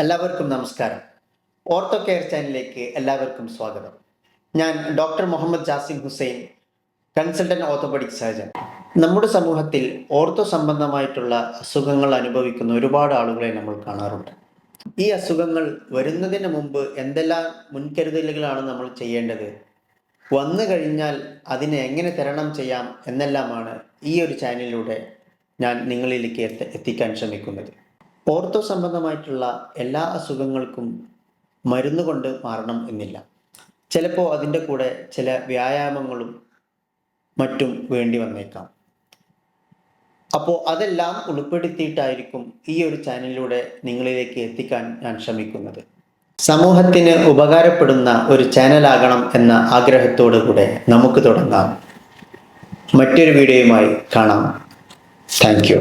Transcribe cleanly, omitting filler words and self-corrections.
എല്ലാവർക്കും നമസ്കാരം. Ortho care ചാനലിലേക്ക് എല്ലാവർക്കും സ്വാഗതം. ഞാൻ doctor Muhammad Jasim Hussain, consultant orthopaedic surgeon. നമ്മുടെ സമൂഹത്തിൽ ഓർത്തോ സംബന്ധമായിട്ടുള്ള അസുഖങ്ങൾ അനുഭവിക്കുന്ന ഒരുപാട് ആളുകളെ നമ്മൾ കാണാറുണ്ട്. ഈ അസുഖങ്ങൾ വരുന്നതിന് മുമ്പ് എന്തെല്ലാം മുൻകരുതലുകളാണ് നമ്മൾ ചെയ്യേണ്ടത്, വന്നു കഴിഞ്ഞാൽ അതിനെ എങ്ങനെ തരണം ചെയ്യാം എന്നെല്ലാമാണ് ഈ ഒരു ചാനലിലൂടെ ഞാൻ നിങ്ങളിലേക്ക് എത്തിക്കാൻ ശ്രമിക്കുന്നത്. ഓർത്തോ സംബന്ധമായിട്ടുള്ള എല്ലാ അസുഖങ്ങൾക്കും മരുന്ന് കൊണ്ട് മാറണം എന്നില്ല. ചിലപ്പോൾ അതിൻ്റെ കൂടെ ചില വ്യായാമങ്ങളും മറ്റും വേണ്ടി വന്നേക്കാം. അപ്പോൾ അതെല്ലാം ഉൾപ്പെടുത്തിയിട്ടായിരിക്കും ഈ ഒരു ചാനലിലൂടെ നിങ്ങളിലേക്ക് എത്തിക്കാൻ ഞാൻ ശ്രമിക്കുന്നത്. സമൂഹത്തിന് ഉപകാരപ്പെടുന്ന ഒരു ചാനലാകണം എന്ന ആഗ്രഹത്തോടു കൂടെ നമുക്ക് തുടങ്ങാം. മറ്റൊരു വീഡിയോയുമായി കാണാം. Thank you.